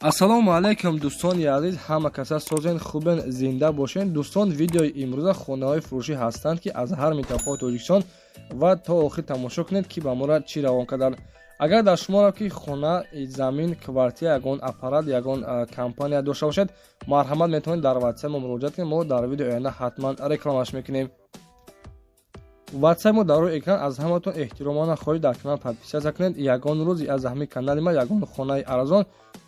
ассалому алайкум дӯстони азиз, ҳама каса созен хубен, зинда бошен. дӯстон, видеои имрӯза хонаҳои фурӯшӣ ҳастанд ки аз ҳар минтақаҳои Тоҷикистон ва то охир тамошо кунед ки ба моро чӣ равон карданд. агар дар шуморо ки хона, замин, квартира, ягон аппарат, ягон компания дошта бошед, марҳамат метавонед дар ватсап мо муроҷиат кунед. мо дар видеои оянда ҳатман рекламаш мекунем. ватсап мо дар рӯи экран. аз ҳаматон эҳтиромона хоҳиш дар канал подписатсия кунед. ягон рӯзи аз ҳамин канали ма ягон хонаи арзон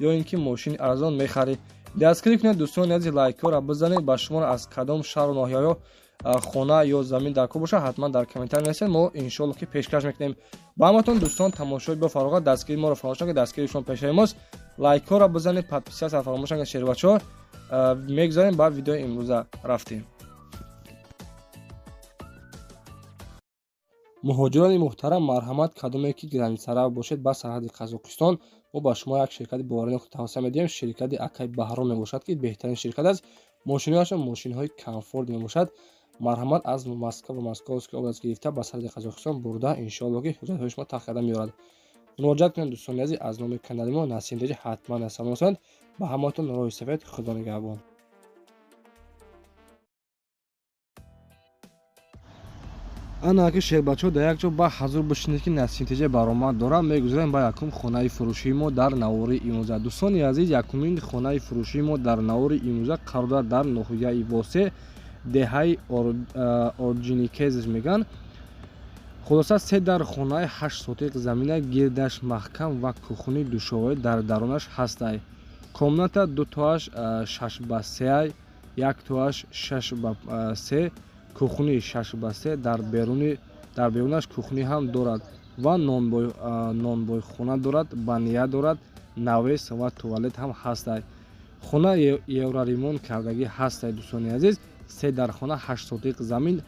ё ин ки мошини арзон мехаред, дастгирӣ кунед. дӯстони азиз, лайкҳоро бизанед. ба шуморо аз кадом шаҳру ноҳияҳо хона ё замин дар кор бошад, ҳатман дар комментар нависед. мо иншоалло ки пешкаш мекунем. ба ҳаматон дӯстон, тамошои бафароғат, дастгирии моро фаромӯш накунед. дастгирии шумо пешаи мост. лайкҳоро бизанед, подписатсия фаромӯш накунед. шербачаҳо мегзарем ба видеои имрӯза рафтем. муҳоҷирони муҳтарам, марҳамат, кадоме ки границара бошед ба сарҳади Қазоқистон, мо ба шумо як ширкати боваринок тавсия медиҳем. ширкати Акай Баҳром мебошад ки беҳтарин ширкат аст. мошинаҳояшон мошинҳои комфорт мебошад. марҳамат, аз Москва ва Московский област гирифта ба сарҳади Қазоқистон бурда, иншоалло ки ҳуҷҷатҳои шумо тахкарда меорад. муроҷиат кунед дӯстони азиз. аз номи канали мо Насим Деҷи ҳатман салом расонед. ба ҳаматон роҳи сафед. худо нигаҳбон. ана ки шербачаҳо дар якҷо ба ҳазур бишинед ки насинтиҷа баромад дорад. мегузарем ба якум хонаи фурӯшии мо дар Навори имрӯза. дӯстони азиз, якумин хонаи фурӯшии мо дар Навори имрӯза қарор дорад дар ноҳияи Восе, деҳаи Орҷиникезис меган. хулоса 3 дар хонаи 8 сотиқ замина, гирдаш маҳкам ва кухни душоварӣ дар дарунаш ҳастай. комната 2-тоаш 6x3, 1-тоаш 6x3, кухни 6x3, дар берунаш кухни ҳам дорад ва нонбойхона дорад, бания дорад, навес ва туалет ҳам ҳастай. хона евроремонт кардагӣ ҳастай. дӯстони азиз, 3 дар хона 8 сотиқ замин,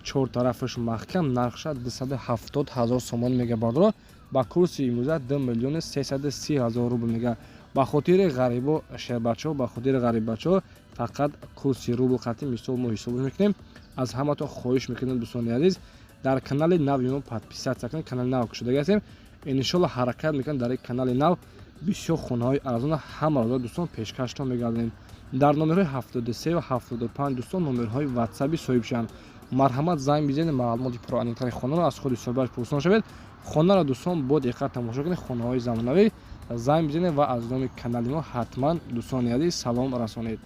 4 тарафаш маҳкам, нархша 270 000 сомон мега бардора. ба курси имрӯза 2 миллиони 330 000 рубл мега. ба хотири ғарибо шербачаҳо, ба хотири ғарибачаҳо фақат курси рубл қатъи мисол мо ҳисобаш мекунем. аз ҳаматон хоҳиш мекунем дӯстони азиз, дар канали нави мо подписатсия кунед. канали нав шудаги ҳастем. иншоалло ҳаракат мекунем дар ин канали нав бисёр хонаҳои арзона ҳамаро дӯстон пешкаштон мегардонем. дар номерҳои 73 ва 75 дӯстон номерҳои ватсаби соҳибшанд. марҳамат, занг бизанед, маълумоти пураниқтари хонаро аз худи соҳибаш пурсон шавед. хонаро дӯстон бо диққат тамошо кунед. хонаҳои замонавӣ, занг бизанед ва аз номи канали мо ҳатман дӯстони азиз салом расонед.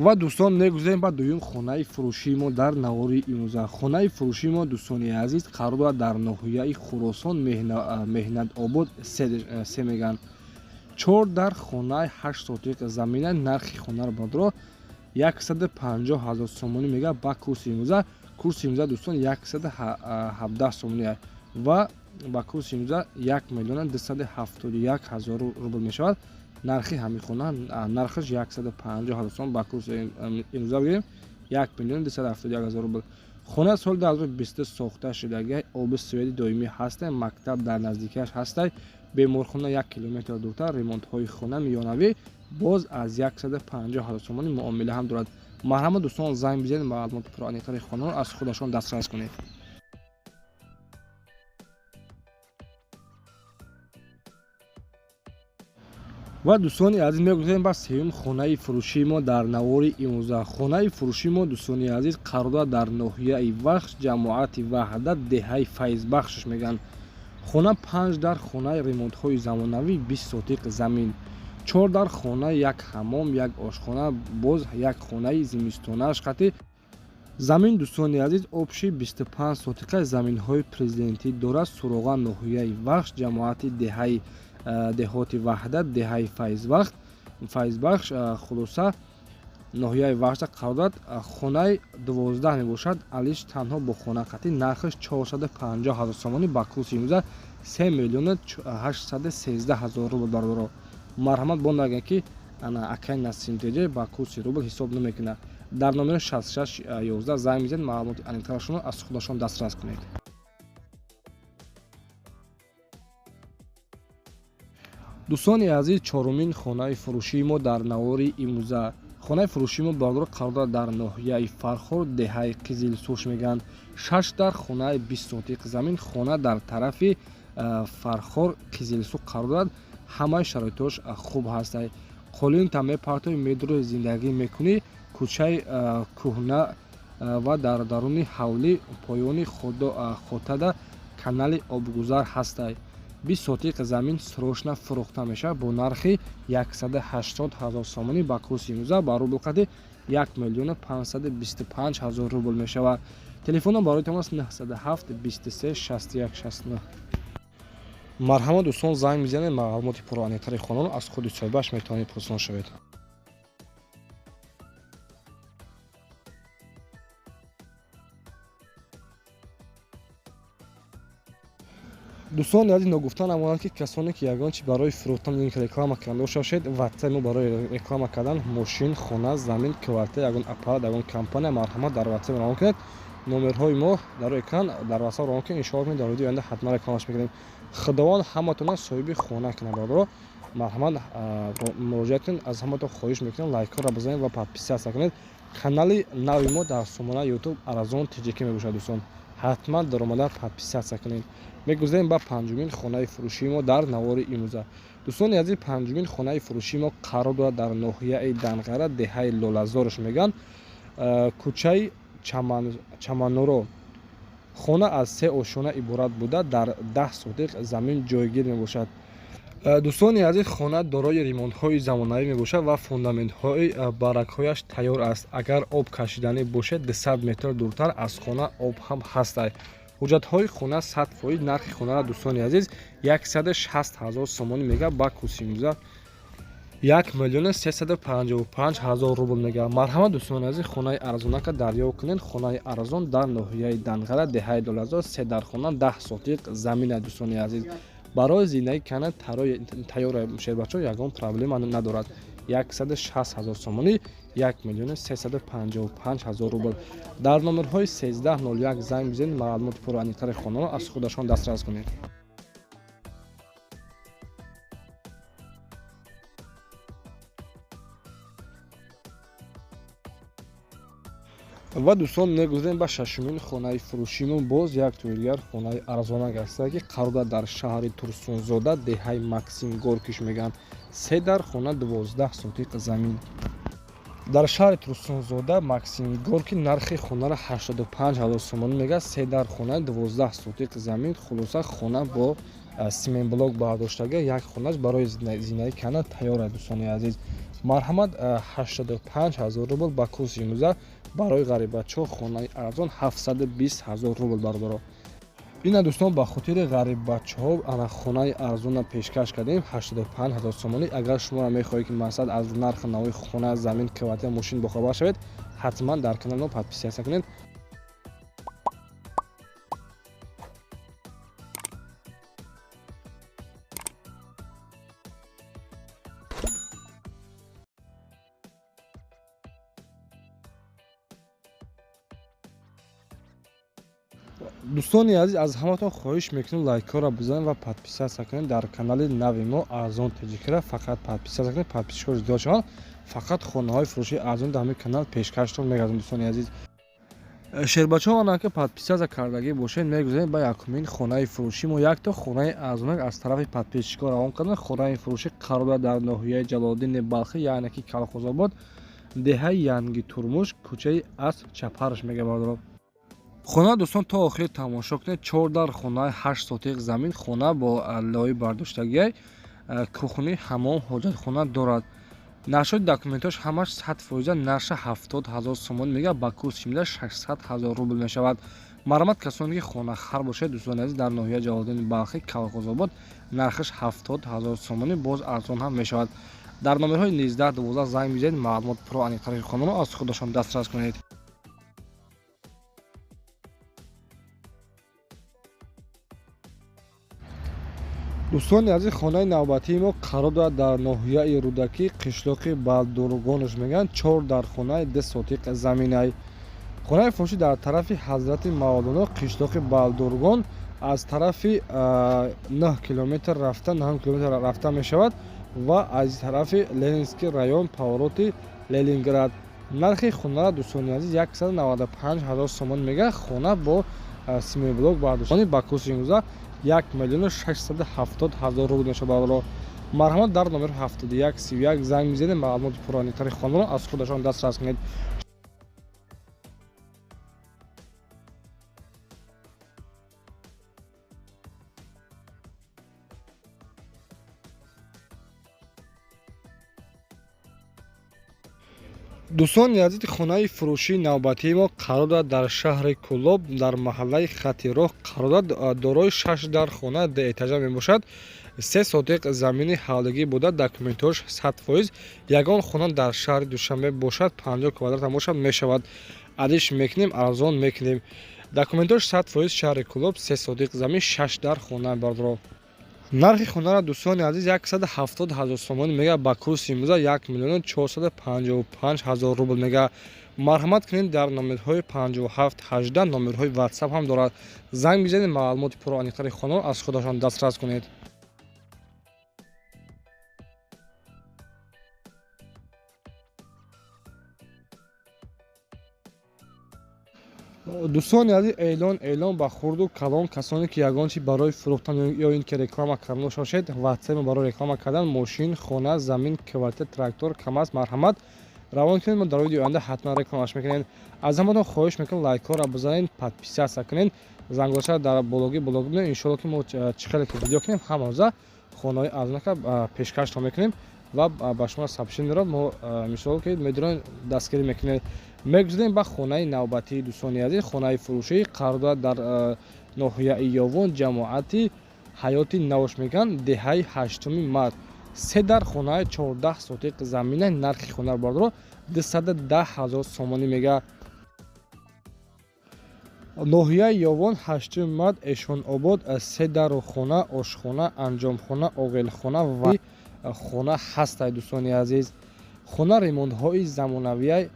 ва дӯстон, мегузарем ба дуюм хонаи фурӯшии мо дар Навори имрӯза. хонаи фурӯшии мо дӯстони азиз қарор дорад дар ноҳияи Хуросон, Меҳнатобод 3 меган. 4 дар хонаи 8 сотиқ замина, нархи хонаро бардоро 150 000 сомонӣ мега. ба курси имрӯза дӯстон 117 сомонӣ ва ба курси имрӯза 1 миллион 271 000 рубл мешавад. нархи ҳамин хона, нархаш 150 000 сомон. ба курси имрӯза бигирем 1 миллион 271 000 рубл. хона соли 2020 сохта шудагӣ, оби сӯяди доимӣ ҳастай, мактаб дар наздикиаш ҳастай, беморхона 1 километр дуртар, ремонтҳои хона миёнавӣ боз аз 150 000 сомони муомила ҳам дорад. марҳамат дӯстон, занг бизанед, маълумоти пураниқтари хонаро аз худашон дастрас кунед. ва дӯстони азиз, мегузарем ба сеюм хонаи фурӯшии мо дар Навори имрӯза. хонаи фурӯшии мо дӯстони азиз қарор дорад дар ноҳияи Вахш, ҷамоати Ваҳдат, деҳаи Файзбахшаш меган. хона 5 дар хонаи ремонтҳои замонавӣ, 20 сотиқ замин, 4 дар хона, 1 ҳаммом, 1 ошхона, боз 1 хонаи зимистонаш қатъи замин. дӯстони азиз, обши 25 сотиқа заминҳои президентӣ дорад. суроға ноҳияи Вахш, ҷамоати деҳоти Ваҳдат, деҳаи Файзбахш, хулоса ноҳияи Вахша қарор дорад. хонаи 12 мебошад. алиш танҳо бо хона қатъи, нархаш 450 000 сомонӣ. ба курси имрӯза 3 миллион 813 000 рубл бардоро. марҳамат, бо нагӯям ки ана акай насимтеҷа ба курси рубл ҳисоб намекунад. дар номери 6611 занг мезанед, маълумоти аниқтарашонро аз худашон дастрас кунед. дӯстони азиз, чорумин хонаи фурӯшии мо дар навори имрӯза. хонаи фурӯшии мо бардор қарор дорад дар ноҳияи Фархор, деҳаи Қизилсурш мегӯянд. 6 дар хонаи 20 сотиқ замин, хона дар тарафи Фархор, Қизилсурх қарор дорад. ҳамаи шароитош хуб ҳастанд. қолин тамаи партои медрӯи зиндагӣ мекунӣ. кӯчаи кӯҳна ва дар даруни ҳавлӣ поёни хотада канали обгузар ҳастанд. 20 сотиқ замин срочно фурӯхта мешавад бо нархи 180 000 сомонӣ ба курси имрӯза ба рубл қадри 1 миллион 525 000 рубл мешавад. телефонам барои тамос 907 23 61 69. марҳамат дӯстон, занг мезанед, маълумоти пурраниқтари хонаро аз худи соҳибаш метавонед пурсон шавед. дӯстони азиз, ногуфта намонад ки касоне ки ягон чи барои фурӯхтан линк реклама карда бошед, ватсайт мо барои реклама кардан мошин, хона, замин, квартира, ягон аппарат, ягон компания, марҳамат дар ватсайт равон кунед. номерҳои мо дар экран дар ватсайт равон кунед. иншоалло дар видеои оянда ҳатман рекламаш мекунем. худованд ҳаматона соҳиби хона кунад. бардоро марҳамат муроҷиат кунед. аз ҳаматон хоҳиш мекунам лайкҳоро бизанед ва подписатсия кунед. канали нави мо дар сомона ютуб Аразон Тиҷики мебошад. дӯстон ҳатман даромада подписатсия кунед. мегузарем ба панҷумин хонаи фурӯшии мо дар навори имрӯза. дӯстони азиз, панҷумин хонаи фурӯшии мо қарор дорад дар ноҳияи Данғара, деҳаи Лолазорш мегӯянд. кӯчаи Чамануро. хона аз 3 ошона иборат буда дар 10 сотиқ замин ҷойгир мебошад. дӯстони азиз, хона дорои ремонтҳои замонавӣ мебошад ва фундаментҳои баракҳояш тайёр аст. агар об кашиданӣ бошад 200 метр дуртар аз хона об ҳам ҳастад. ҳуҷҷатҳои хона 100%. нархи хонара дӯстони азиз 160 000 сомонӣ мегӯяд ба курси имрӯза 1 миллион 355 000 рубл мегӯяд. марҳамат дӯстони азиз, хонаи арзонака дарёфт кунед. хонаи арзон дар ноҳияи Данғара, деҳаи Лолазор, 3 дар хона 10 сотиқ замин аст. дӯстони азиз, барои зиндаги кана тайёр шербачо ягон проблема надорад. 160 000 сомонӣ 1 миллион 355 000 рубл. дар номерҳои 1301 занг бизанед, маълумоти пурраниқтари хонаро аз худашон дастрас кунед. ва дӯстон, мегузарем ба шашумин хонаи фурӯшимон. боз як тӯри дигар хонаи арзонак аст ки қарор дорад дар шаҳри Турсунзода, деҳаи Максим Горкиш мегӯянд. 3 дар хона 12 сотиқ замин. дар шаҳри Турсунзода, Максим Горки, нархи хонара 85 000 сомонӣ мегӯяд. 3 дар хона 12 сотиқ замин. хулоса хона бо семенблок бардоштага, як хонаш барои зиндаги кана тайёр аст. дӯстони азиз, марҳамат 85 000 рубл ба курси имрӯза. барои ғарибачо хонаи арзон 720 000 рубл бардоро. ина дӯстон, ба хотири ғарибачоҳо ана хонаи арзонро пешкаш кардем 85 000 сомонӣ. агар шуморо мехоҳед ки мақсад аз нархи навои хона, замин, квартира, мошин бохабар шавед, ҳатман дар канали мо подписатсия кунед. дӯстони азиз, аз ҳаматон хоҳиш мекунем лайкҳоро бизанед ва подписатсия кунед дар канали нави мо Арзон Тиҷикиро. фақат подписатсия кунед, подписчикҳои зиёд шаванд. фақат хонаҳои фурӯшии арзон дар ҳамин канал пешкаштон мегардем. дӯстони азиз, шербачоҳо анака подписатсия кардагӣ бошед, мегузарем ба якумин хонаи фурӯшии мо. якто хонаи арзонак аз тарафи подписчикҳо равон кардан. хонаи фурӯшӣ қарор дорад дар ноҳияи Ҷалолиддини Балхӣ, яъне ки Калхозобод, деҳаи Янги Турмуш, кӯчаи Асп Чапарш мегавад. хона дӯстон то охир тамошо кунед. 4 дар хонаи 8 сотиқ замин. хона бо лои бардоштагӣ, кухни, ҳамом, ҳоҷатхона дорад. нашоди документош ҳамаш 100%. наша 70 000 сомон мегӯяд, ба курси имрӯза 600 000 рубл мешавад. марҳамат касоне ки хонахар бошед, дӯстони азиз, дар ноҳияи Ҷалолиддини Балхӣ, Калхозобод, нархаш 70 000 сомонӣ, боз арзон ҳам мешавад. дар номерҳои 1912 занг бизанед, маълумот про аниқтари хонаро аз худашон дастрас кунед. дӯстони азиз, хонаи навбатии мо қарор дорад дар ноҳияи рӯдакӣ қишлоқи балдургонш мегӯянд 4 дар хонаи 2 сотиқ заминай. хонаи фурӯшӣ дар тарафи ҳазрати мавлоно қишлоқи балдургон аз тарафи 9 километр рафта 9 километр рафта мешавад ва аз тарафи Ленинский район повороти Ленинград. нархи хонаро дӯстони азиз 195 000 сомон мегӯяд. хона бо семиблок бардӯстони ба курси 19 1 миллион 670 000 рубл мешавад. марҳамат дар номер 71 31 занг мезанед, маълумоти пурраниктари хонаро аз худашон дастрас кунед. дӯстони азиз, хонаи фурӯшии навбатии мо қарор дорад дар шаҳри Кӯлоб дар маҳаллаи хати роҳ қарор дорад. дорои 6 дар хона деэтажа мебошад. 3 сотиқ замини ҳавлигӣ буда документош 100%. ягон хона дар шаҳри Душанбе бошад 50 квадрат бошад мешавад. адиш мекунем, арзон мекунем. документош 100% шаҳри Кӯлоб 3 сотиқ замин 6 дар хона бардро. нархи хонаро дӯстони азиз 170 000 сомон мега ба курси имрӯза 1 миллион 455 000 рубл мега. марҳамат кунед, дар номерҳои 57 18 номерҳои WhatsApp ҳам дорад. занг бизанед, маълумоти пурраниқтари хонаро аз худашон дастрас кунед. дӯстони азиз, эълон ба хурду калон касоне ки ягон чи барои фурӯхтан ё ин ки реклама кардан бошед, WhatsApp барои реклама кардан мошин, хона, замин, квартира, трактор, камаз, марҳамат равон кунед. мо дар видеои оянда ҳатман рекламаш мекунем. аз ҳамаатон хоҳиш мекунам лайкҳоро бизанед, подписатсия кунед, зангозаша дар блоги бинед. иншоалло ки мо чӣ хеле ки видео кунем ҳама рӯза хонаи арзонака пешкашро мекунем ва ба шумо сабшин мерод. мо мисол ки медонем дастгирӣ мекунем. мегузарем ба хонаи навбатии дӯстони азиз. хонаи фурӯшӣ қарор дорад дар ноҳияи Ёвон, ҷамоати ҳаёти навш мегӯянд, деҳаи 8 март. 3 дар хонаи 14 сотиқ замина. нархи хонаро бардро 210 000 сомонӣ мега. ноҳияи Ёвон 8 март, Эшонобод. 3 дару хона, ошхона, анҷомхона, оғелхона ва хона ҳастад. дӯстони азиз, хона ремонтҳои замонавияи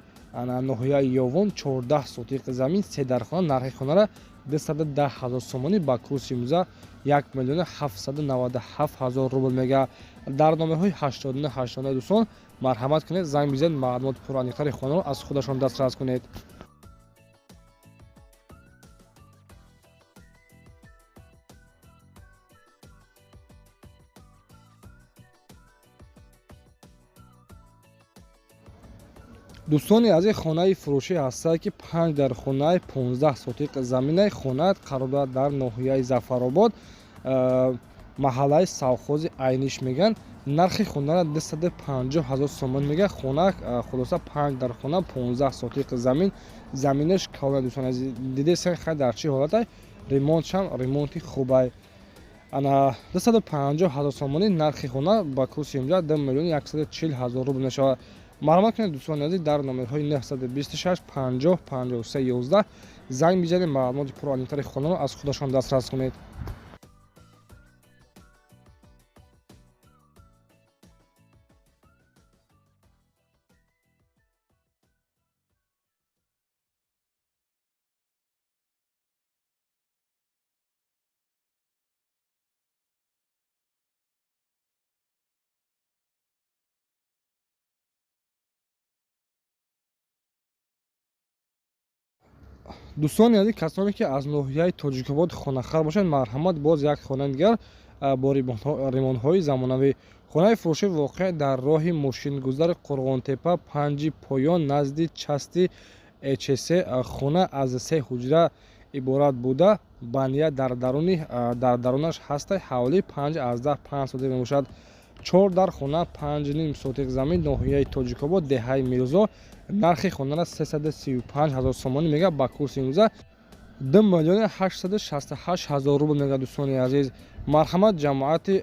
ноҳияи Ёвон 14 сотиқ замин, 3 дар хона. нархи хонаро 210 000 сомонӣ ба курси имрӯза 1 миллион 797 000 рубл мега. дар номерҳои 89 89 дӯстон марҳамат кунед, занг бизанед, маълумоти пурраниқтари хонаро аз худашон дастрас кунед. дӯстони азиз, хонаи фурӯшӣ ҳастад ки 5 дар хонаи 15 сотиқ заминаи хона қарор дорад дар ноҳияи Зафаробод, маҳаллаи совхози Айниш мегӯянд. нархи хонаро 250 000 сомон мега. хона хулоса 5 дар хона 15 сотиқ замин. заминаш калона. дӯстони азиз, дидесен хай дар чӣ ҳолатай. ремонтшам ремонти хубай. 250 000 сомонӣ нархи хона ба курси имрӯза 2 миллион 140 000 рубл мешавад. марҳамат кунед, дӯстони азиз, дар номерҳои 926 50 53 11 занг бизанед, маълумоти пурраниқтари хонаро аз худашон дастрас кунед. дӯстони азиз, касоне ки аз ноҳияи Тоҷикобод хонахар бошанд, марҳамат, боз як хонаи дигар бо ремонтҳои замонавӣ. хонаи фурӯшӣ воқеъ дар роҳи мошингузари Қурғонтепа 5 поён назди части ЭЧС. хона аз 3 ҳуҷра иборат буда, бания дар дарунаш ҳастай. ҳавли 5 аз 10 5 сотиқ мебошад. 4 дар хона 5 сотиқ замин, ноҳияи Тоҷикобод, деҳаи Мирзо. нархи хонаро 335 000 сомонӣ мега. ба курси имрӯза 2 миллион 868 000 рубл мега. дӯстони азиз, марҳамат, ҷамоати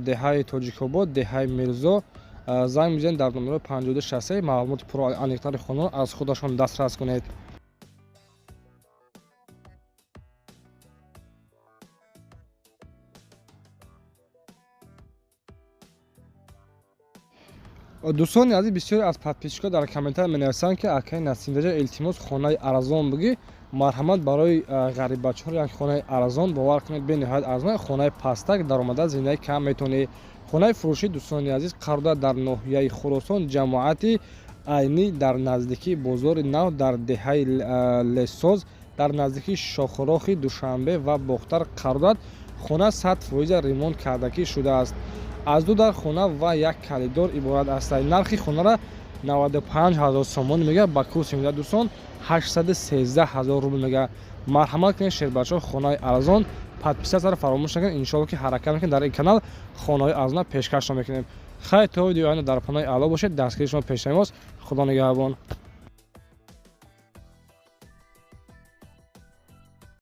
деҳаи Тоҷикобод, деҳаи Мирзо, занг бизанед дар номеро 5263 маълумоти пурраниқтари хонаро аз худашон дастрас кунед. دوستان عزیز بسیاری از подписчикҳо дар комментар менависанд ки акай Насимраҷа илтимос хонаи арзон бигӣ, марҳамат барои ғарибачаҳо як хонаи арзон, бовар кунед бениҳоят арзон, хонаи пастак даромада зиндаги кам метавонӣ. хонаи фурӯшӣ дӯстони азиз қарор дорад дар ноҳияи Хуросон, ҷамоати айнӣ дар наздикии бозори нав дар деҳаи Лессоз, дар наздикии Шохурохи Душанбе ва Бохтар қарор дорад. хона 100% ремонт кардагӣ шудааст. аз ду дар хона ва як калидор иборат аст. нархи хонара 95 000 сомон мега, ба курси мега дӯстон 813 000 рубл мега. марҳамат кунед шербачаҳо, хонаи арзон. подписатсаро фаромӯш накунед. иншоалло ки ҳаракат мекунед дар ин канал хонаҳои арзона пешкаш мекунем. хайр, то видеои оянда дар паноҳи аъло бошед. дастгири шумо пешнамост. худо нигаҳбон.